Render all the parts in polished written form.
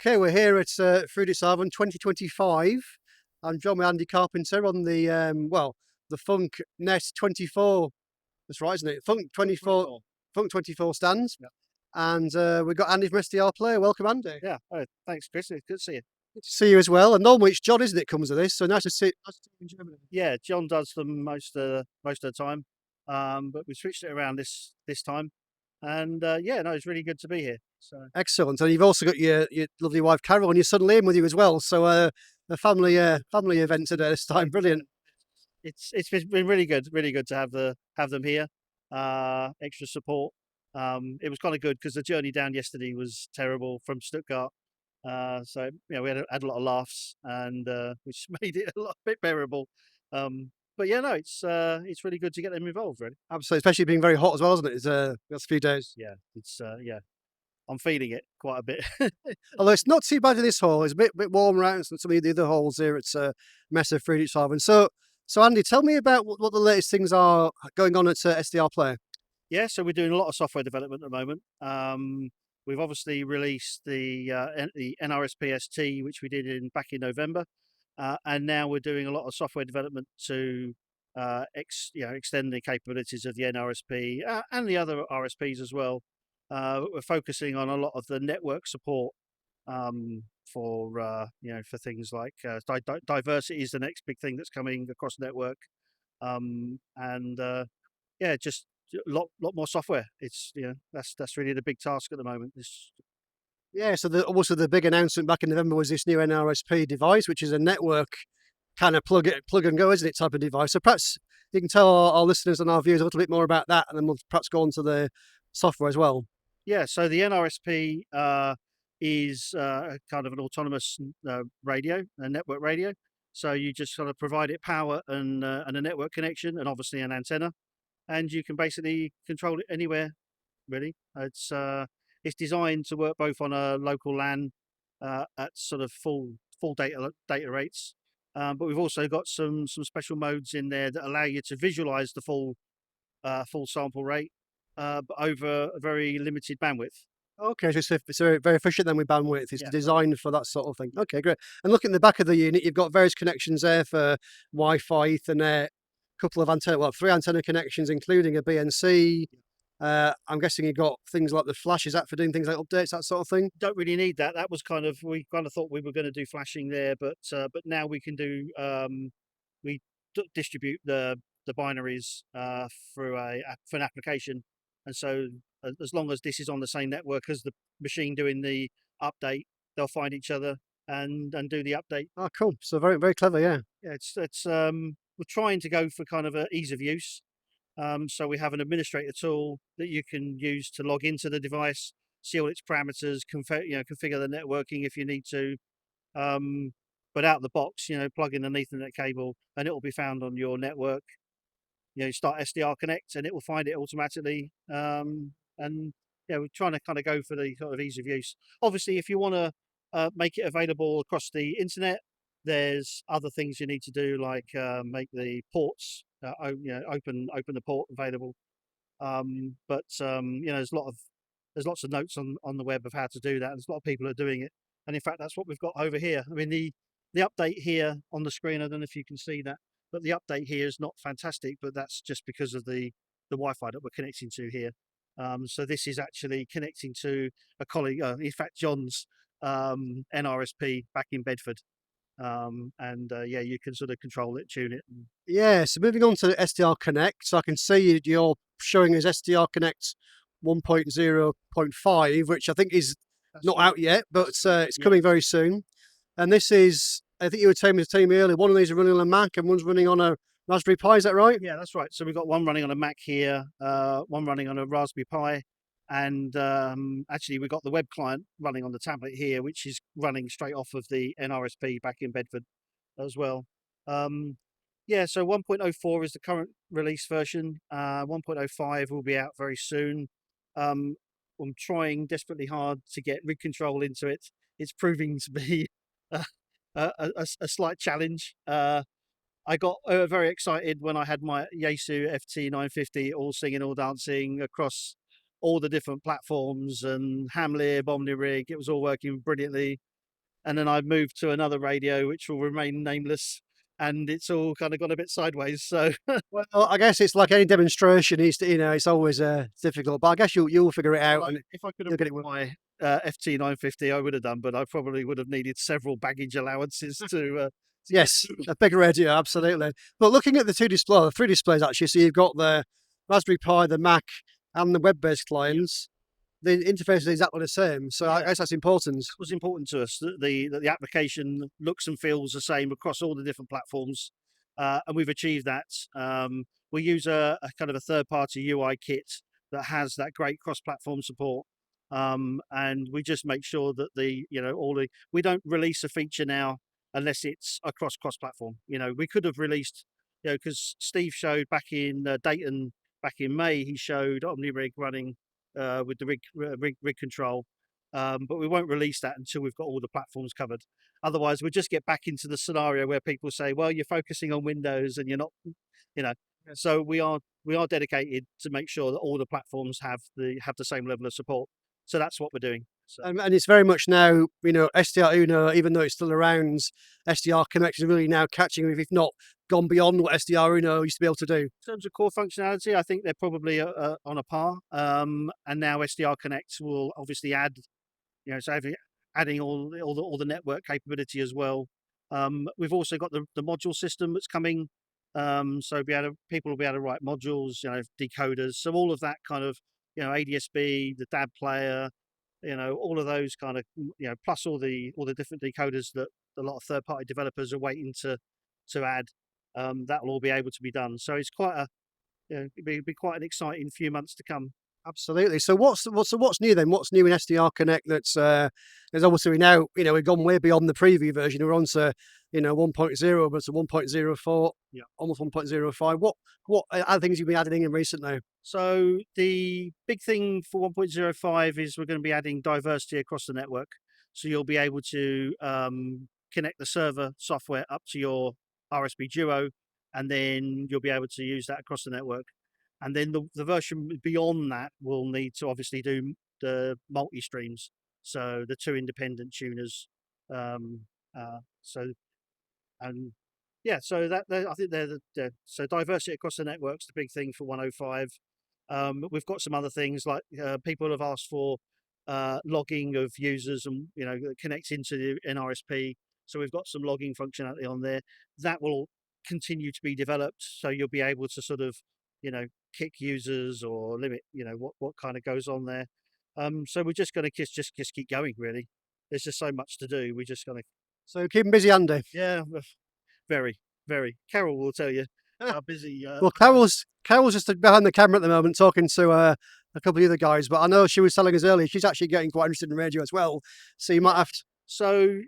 Okay, we're here at Friedrichshafen 2025. I'm joined with Andy Carpenter on the the Funk Nest 24. That's right, isn't it? Funk 24, Funk 24 stands. Yeah. And we've got Andy from SDRPlay. Welcome, Andy. Yeah. Oh, thanks, Chris. It's good to see you. Good to see you as well. And normally it's John, isn't it, comes to this? So nice to see you in Germany. Yeah, John does them most of the time, but we switched it around this time, and yeah, no, it's really good to be here. So Excellent. And you've also got your lovely wife Carol and your son Liam with you as well. So a family event today this time. Brilliant. it's been really good to have them here. Extra support. It was kind of good because the journey down yesterday was terrible from Stuttgart. So we had a lot of laughs, and which made it a bit bearable. But yeah, no, it's really good to get them involved. Really, Absolutely, especially being very hot as well, isn't it? It's last few days. yeah, yeah, I'm feeling it quite a bit. Although it's not too bad in this hall. It's a bit warmer out than some of the other halls here. It's Messe Friedrichshafen. So Andy, tell me about what the latest things are going on at SDRPlay. Yeah, so we're doing a lot of software development at the moment. We've obviously released the NRSP ST, which we did back in November, and now we're doing a lot of software development to extend the capabilities of the NRSP and the other RSPs as well. We're focusing on a lot of the network support for things like diversity is the next big thing that's coming across network, and yeah, just a lot more software. It's that's really the big task at the moment. Yeah, so also the big announcement back in November was this new NRSP device, which is a network kind of plug and go, isn't it, type of device. So perhaps you can tell our listeners and our viewers a little bit more about that, and then we'll perhaps go on to the software as well. Yeah, so the NRSP is kind of an autonomous radio, a network radio. So you just sort of provide it power and a network connection, and obviously an antenna, and you can basically control it anywhere. Really, it's designed to work both on a local LAN at sort of full data rates, but we've also got some special modes in there that allow you to visualize the full sample rate, but over a very limited bandwidth. Okay, so it's very, very efficient then with bandwidth. It's Yeah. designed for that sort of thing. Okay, great. And look at the back of the unit, you've got various connections there for Wi-Fi, Ethernet, couple of antenna, 3 antenna connections, including a BNC. I'm guessing you've got things like the flash. Is that for doing things like updates, that sort of thing? Don't really need that. That was we kind of thought we were going to do flashing there, but now we can do we distribute the binaries through for an application, and so as long as this is on the same network as the machine doing the update, they'll find each other and do the update. Oh, cool. So very, very clever, yeah. Yeah, it's we're trying to go for kind of a ease of use. So we have an administrator tool that you can use to log into the device, see all its parameters, configure the networking if you need to. But out of the box, plug in an Ethernet cable and it will be found on your network. You start SDR Connect and it will find it automatically. And yeah, we're trying to kind of go for the sort of ease of use. Obviously, if you want to make it available across the internet, there's other things you need to do, like make the ports open the port available. But there's lots of notes on the web of how to do that. There's a lot of people are doing it, and in fact, that's what we've got over here. I mean, the update here on the screen, I don't know if you can see that, but the update here is not fantastic, but that's just because of the Wi-Fi that we're connecting to here. So this is actually connecting to a colleague, in fact, John's NRSP back in Bedford. Yeah, you can sort of control it, tune it. Yeah, so moving on to SDR Connect. So I can see you're showing us SDR Connect 1.0.5, which I think is not out yet, but it's coming very soon. And this is, I think you were telling me earlier, one of these are running on a Mac and one's running on a Raspberry Pi, is that right? Yeah, that's right. So we've got one running on a Mac here, one running on a Raspberry Pi, and actually we've got the web client running on the tablet here, which is running straight off of the NRSP back in Bedford as well. Yeah, so 1.04 is the current release version. 1.05 will be out very soon. I'm trying desperately hard to get rig control into it. It's proving to be a slight challenge. I got very excited when I had my Yaesu FT950 all singing, all dancing across all the different platforms and Hamlib, OmniRig. It was all working brilliantly. and then I moved to another radio, which will remain nameless, and it's all kind of gone a bit sideways. So Well, I guess it's like any demonstration. It's always difficult, but I guess you'll figure it out, well, and if I could you'll have get bought it. my FT950, I would have done, but I probably would have needed several baggage allowances to get Yes, a bigger radio, absolutely. But looking at the the three displays actually, so you've got the Raspberry Pi, the Mac, and the web-based clients. The interface is exactly the same, so I Yeah. guess that's important. That was important to us that the application looks and feels the same across all the different platforms, and we've achieved that. We use a kind of a third-party UI kit that has that great cross-platform support, and we just make sure that we don't release a feature now unless it's across cross-platform. We could have released, because Steve showed back in Dayton back in May, he showed OmniRig running with the rig control. But we won't release that until we've got all the platforms covered. Otherwise, we'll just get back into the scenario where people say, "Well, you're focusing on Windows and you're not," you know. So we are dedicated to make sure that all the platforms have the same level of support. So that's what we're doing. So And it's very much now, SDR Uno, even though it's still around, SDR Connect is really now catching, if not gone beyond what SDR Uno used to be able to do. in terms of core functionality, I think they're probably on a par. And now SDR Connect will obviously add, so adding all the network capability as well. We've also got the module system that's coming. So people will be able to write modules, decoders. So all of that kind of, ADSB, the DAB player, all of those kind of, plus all the different decoders that a lot of third party developers are waiting to add. That will all be able to be done. So it's quite it'd be quite an exciting few months to come. Absolutely. So what's new then? What's new in SDR Connect? There's obviously now, we've gone way beyond the preview version. We're on to, 1.0, but it's a 1.04, Yeah. almost 1.05. What other things you've been adding in recently? So the big thing for 1.05 is we're going to be adding diversity across the network. So you'll be able to connect the server software up to your RSP Duo, and then you'll be able to use that across the network. And then the version beyond that will need to obviously do the multi streams, so the two independent tuners. So and yeah, so I think so diversity across the network's the big thing for 105. We've got some other things like people have asked for logging of users and that connects into the NRSP. So we've got some logging functionality on there that will continue to be developed. So you'll be able to sort of kick users or limit what kind of goes on there. So we're just going to just keep going. Really, there's just so much to do. We're just going to So keeping busy, Andy. yeah, very very. Carol will tell you how busy. Well, Carol's just behind the camera at the moment talking to a couple of the other guys, but I know she was telling us earlier she's actually getting quite interested in radio as well. So you might have to. So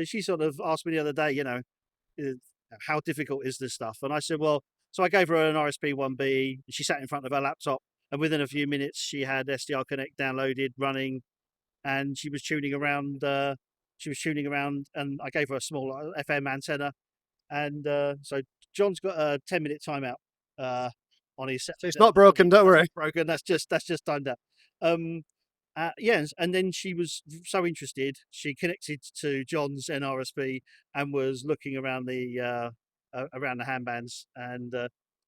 she sort of asked me the other day, uh, how difficult is this stuff? And I said, well, so I gave her an RSP 1B. She sat in front of her laptop, and within a few minutes, she had SDR Connect downloaded, running, and she was tuning around. And I gave her a small FM antenna, and so John's got a 10-minute timeout on his set. So it's not broken, don't worry. Broken. That's just timed out. Yes, and then she was so interested, she connected to John's NRSP and was looking around the handbands, and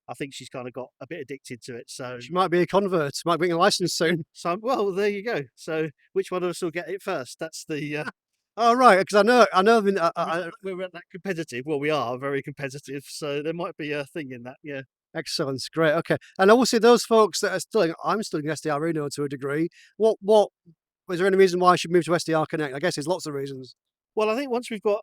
I think she's kind of got a bit addicted to it. So She might be a convert, might be getting a license soon. well, there you go. So which one of us will get it first? That's the Oh right, because I know. we're at that competitive. Well, we are very competitive, so there might be a thing in that. Yeah. Excellent, great, okay. And obviously, those folks that are still, I'm still in SDR Uno to a degree. What was there any reason why I should move to SDR Connect? I guess there's lots of reasons. Well, I think once we've got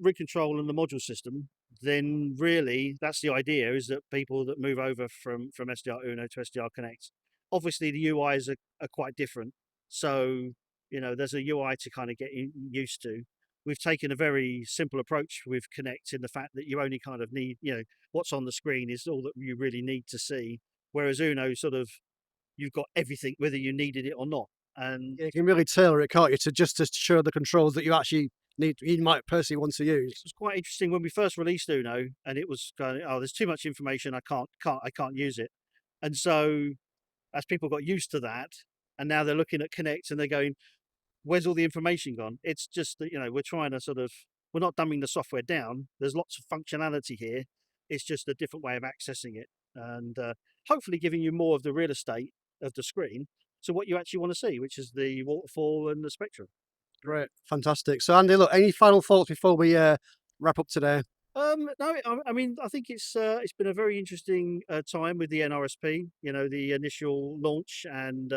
rig control and the module system, then really that's the idea, is that people that move over from SDR Uno to SDR Connect, obviously the UIs are quite different. So, there's a UI to kind of get used to. We've taken a very simple approach with Connect in the fact that you only kind of need, what's on the screen is all that you really need to see. Whereas Uno sort of, you've got everything, whether you needed it or not. And You can really tailor it, can't you, to show the controls that you actually you might personally want to use. it was quite interesting when we first released Uno, and it was going, oh, there's too much information, I can't use it. And so as people got used to that, and now they're looking at Connect and they're going, where's all the information gone? It's just that, we're trying to we're not dumbing the software down. There's lots of functionality here. It's just a different way of accessing it, and hopefully giving you more of the real estate of the screen to what you actually want to see, which is the waterfall and the spectrum. Great, fantastic. So Andy, look, any final thoughts before we wrap up today? No, I mean, I think it's been a very interesting time with the NRSP. The initial launch, and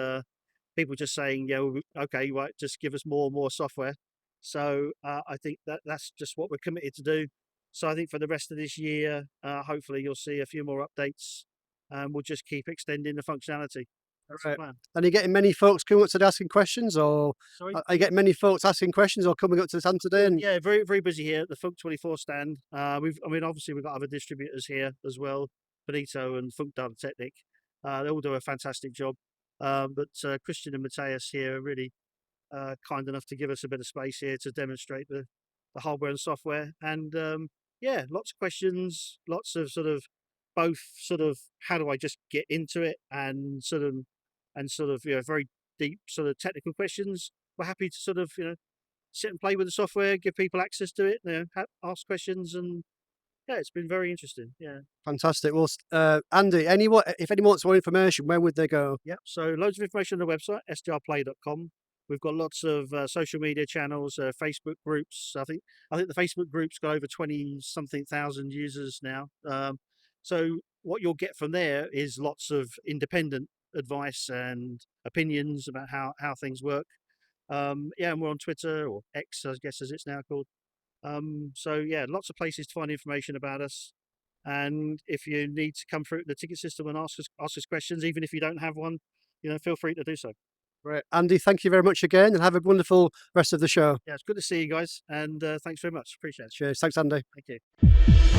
people just saying, okay, right, just give us more and more software. So I think that's just what we're committed to do. So I think for the rest of this year, hopefully you'll see a few more updates, and we'll just keep extending the functionality. That's the Right. plan. And are you getting many folks coming up today asking questions, or Sorry? are you getting many folks asking questions or coming up to the stand today? And Yeah, very, very busy here at the Funk 24 stand. Obviously we've got other distributors here as well, Benito and Funk Data Technic. They all do a fantastic job. But Christian and Matthias here are really kind enough to give us a bit of space here to demonstrate the hardware and software. And yeah, lots of questions, lots of both how do I just get into it, and very deep technical questions. We're happy to sit and play with the software, give people access to it, ask questions, and yeah, it's been very interesting. Yeah. fantastic. Well, Andy, if anyone wants more information, where would they go? Yeah. So loads of information on the website, SDRplay.com. We've got lots of social media channels, Facebook groups. I think the Facebook group's got over 20 something thousand users now. So what you'll get from there is lots of independent advice and opinions about how things work. Yeah, and we're on Twitter, or X, I guess, as it's now called. So yeah, lots of places to find information about us. And if you need to come through the ticket system and ask us questions, even if you don't have one, feel free to do so. Right. Andy, thank you very much again, and have a wonderful rest of the show. Yeah, it's good to see you guys, and thanks very much. Appreciate it. Cheers. Thanks, Andy. Thank you.